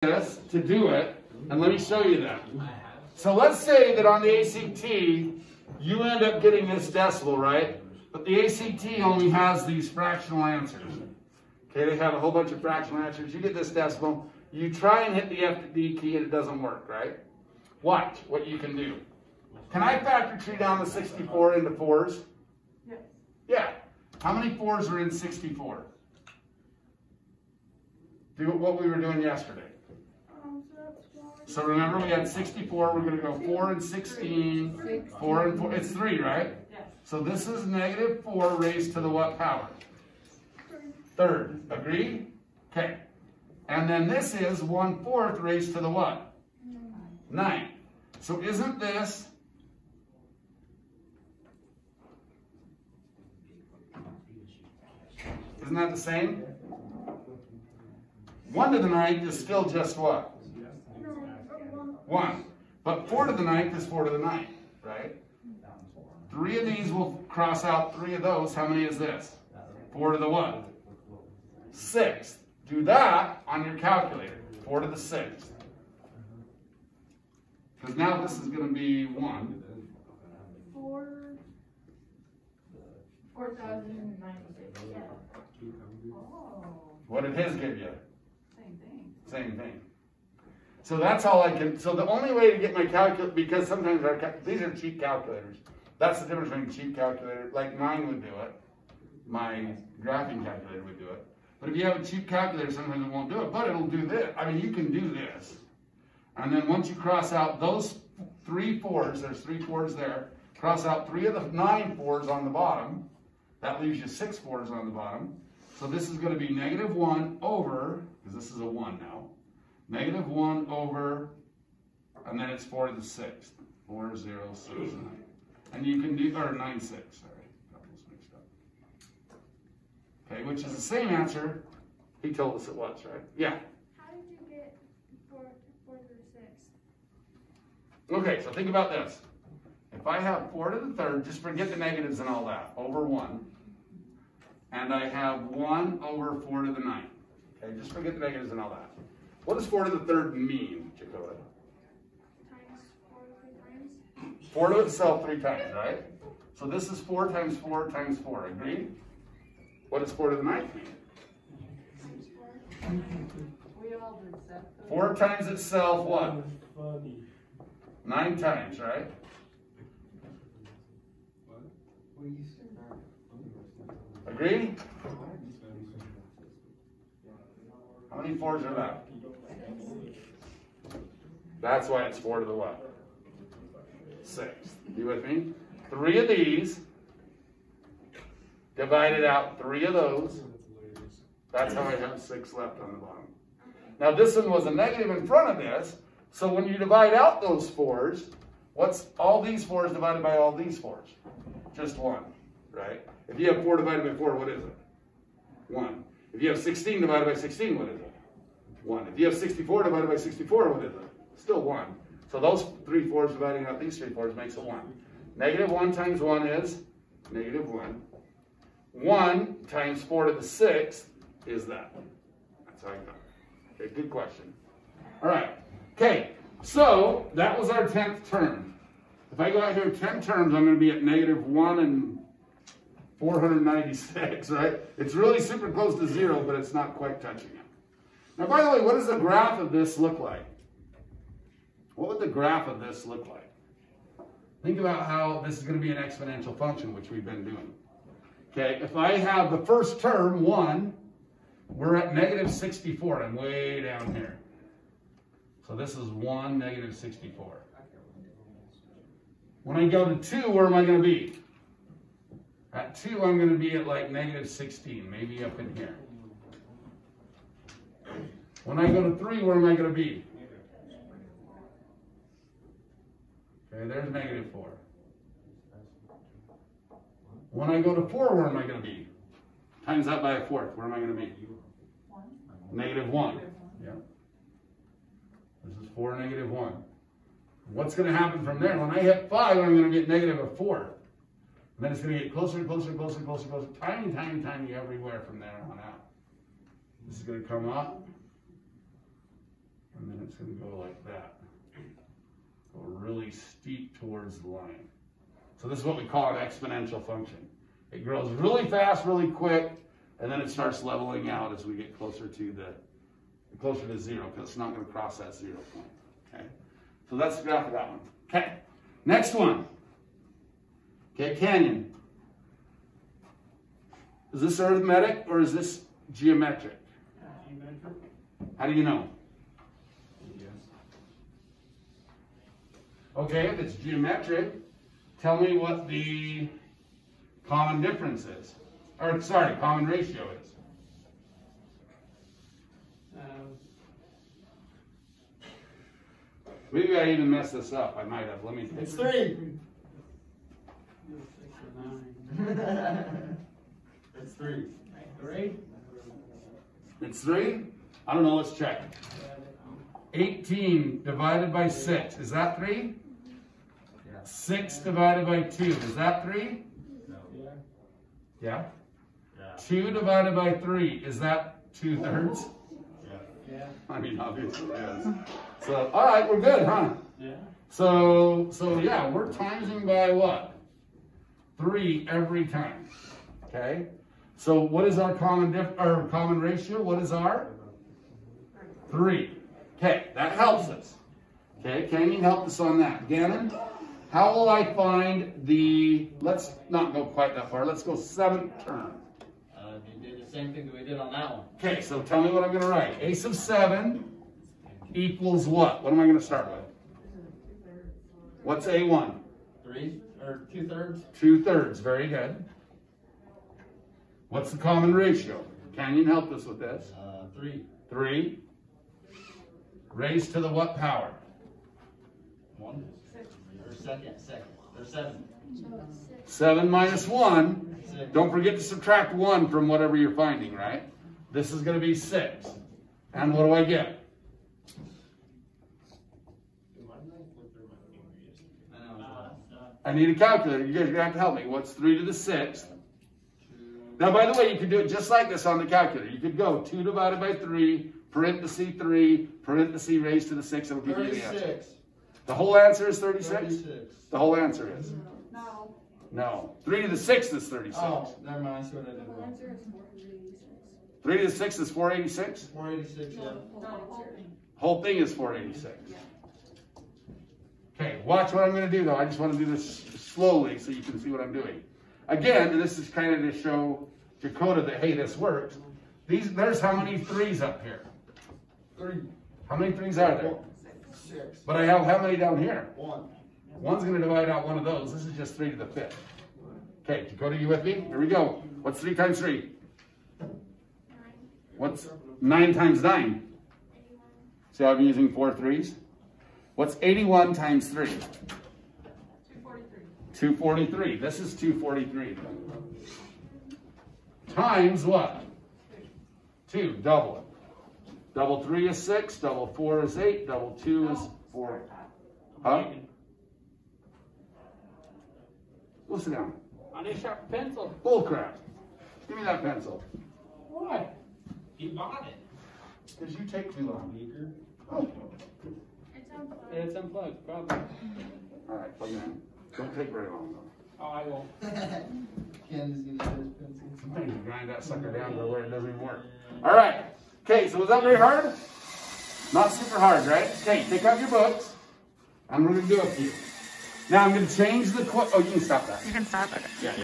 this to do it, and let me show you that. So let's say that on the ACT, you end up getting this decimal, right? But the ACT only has these fractional answers. Okay, they have a whole bunch of fractional answers. You get this decimal, you try and hit the F to D key and it doesn't work, right? Watch what you can do. Can I factor tree down the 64 into 4s? Yes. Yeah. How many 4s are in 64? Do what we were doing yesterday. So remember, we had 64. We're going to go 4 and 16. 4 and 4. It's 3, right? Yes. So this is negative 4 raised to the what power? Third. Agree? Okay. And then this is 1/4 raised to the what? 9. So isn't this that the same? 1 to the 9th is still just what? 1. But 4 to the 9th is 4 to the 9th, right? 3 of these will cross out 3 of those. How many is this? 4 to the what? 6th. Do that on your calculator. 4 to the 6th. Because now this is going to be 1. 4,096. Yeah. Oh. What did his give you? Same thing. Same thing. So that's all I can. So the only way to get my calculator, because sometimes these are cheap calculators. That's the difference between cheap calculator. Like mine would do it. My graphing calculator would do it. But if you have a cheap calculator, sometimes it won't do it. But it'll do this. I mean, you can do this. And then once you cross out those 3 4s, there's 3 4s there. Cross out 3 of the 9 4s on the bottom. That leaves you 6 4s on the bottom. So this is going to be negative 1 over, because this is a 1 now. Negative 1 over, and then it's 4 to the 6th. 4, 0, 6, 9. And you can do, or 9, 6, sorry. Got those mixed up. Okay, which is the same answer he told us it was, right? Yeah. How did you get 4 to the 6th? Okay, so think about this. If I have 4 to the 3rd, just forget the negatives and all that, over 1. And I have 1 over 4 to the 9th. Okay, just forget the negatives and all that. What does 4 to the 3rd mean, Jacoda? Times 4 3 times? 4 to itself 3 times, right? So this is 4 times 4 times 4, agreed? What does 4 to the 9th mean? We all did that. 4 times itself, what? 9 times, right? Agreed? How many 4s are left? That's why it's 4 to the what? 6th. You with me? 3 of these. Divided out 3 of those. That's how I have 6 left on the bottom. Now this one was a negative in front of this. So when you divide out those 4s, what's all these 4s divided by all these 4s? Just 1, right? If you have 4 divided by 4, what is it? 1. If you have 16 divided by 16, what is it? 1. If you have 64 divided by 64, what is it? Still 1. So those 3 4s dividing out these 3 4s makes a 1. Negative 1 times 1 is negative 1. 1 times 4 to the 6th is that. That's how I got it. Okay, good question. All right. Okay, so that was our 10th term. If I go out here 10 terms, I'm going to be at negative 1 and 496, right? It's really super close to 0, but it's not quite touching it. Now, by the way, what does the graph of this look like? What would the graph of this look like? Think about how this is going to be an exponential function, which we've been doing. Okay, if I have the first term, 1, we're at negative 64. I'm way down here. So this is 1, negative 64. When I go to 2, where am I going to be? At 2, I'm going to be at like negative 16, maybe up in here. When I go to 3, where am I going to be? Okay, there's negative 4. When I go to 4, where am I going to be? Times that by a 4th, where am I going to be? 1. Negative 1. Yeah. This is 4, negative 1. What's going to happen from there? When I hit 5, I'm going to get negative a 4th. And then it's going to get closer and closer and closer and closer and closer. Tiny, tiny, tiny everywhere from there on out. This is going to come up. it's going to go like that. Go really steep towards the line. So this is what we call an exponential function. It grows really fast, really quick, and then it starts leveling out as we get closer to zero, because it's not going to cross that 0 point. Okay, so that's the graph of that one. Okay, next one. Okay, canyon. Is this arithmetic or is this geometric? Geometric. How do you know? Yes. Okay, if it's geometric, tell me what the common difference is. Or, sorry, common ratio is. Maybe I even messed this up. I might have. Let me. It's 3. 9. It's 3. 3. It's 3? I don't know. Let's check. 18 divided by 6. Is that 3? Yeah. 6 divided by 2. Is that 3? No. Yeah? Yeah. 2 divided by 3. Is that 2/3? Yeah. I mean, obviously it is. So, all right, we're good, huh? Yeah. So yeah, we're timesing by what? 3 every time. Okay. So what is our common ratio? What is our 3? Okay, that helps us. Okay, Canyon helped us on that. Gannon, how will I find the? Let's not go quite that far. Let's go 7th term. You did the same thing that we did on that one. Okay, so tell me what I'm going to write. A sub 7 equals what? What am I going to start with? What's A1? 3 or 2/3. 2/3. Very good. What's the common ratio? Canyon helped us with this. 3. 3 raised to the what power? 1. Or second. Or 7. 7 minus 1. 6. Don't forget to subtract 1 from whatever you're finding, right? This is going to be 6. And what do I get? I need a calculator. You guys are going to have to help me. What's 3 to the 6th? Now, by the way, you could do it just like this on the calculator. You could go 2 divided by 3, parenthesis 3, parenthesis raised to the 6. It'll give you the answer. 36. The whole answer is 36? 36. The whole answer is? No. No. 3 to the 6th is 36. Oh, never mind. I see what I did The wrong. answer is 486. 3 to the 6th is 486? 486, yeah. No, the whole thing. Whole thing is 486. Okay, watch what I'm going to do though. I just want to do this slowly so you can see what I'm doing. Again, and this is kind of to show Dakota that, hey, this works. There's how many 3s up here? 3. How many 3s are there? 6. But I have how many down here? 1. 1's going to divide out one of those. This is just 3 to the 5th. Okay, Dakota, you with me? Here we go. What's 3 times 3? 9. What's 9 times 9? 81. See how I'm using 4 3s? What's 81 times 3? 243. 243. This is 243. Times what? 2. Double it. Double 3 is 6. Double 4 is 8. Double 2 is 4. Huh? Go sit down. I need a sharp pencil. Bull crap. Give me that pencil. Why? You bought it. Because you take too long. Meeker. It's unplugged. It's unplugged, probably. All right, plug it in. Don't take very long though. Oh, I won't. Ken is going to get his pencil. Sometimes you grind that sucker down to where it doesn't even work. All right. Okay, so was that very hard? Not super hard, right? Okay, take out your books. And we're going to do a few. Now I'm going to change the oh, you can stop that. You can stop it. Yeah.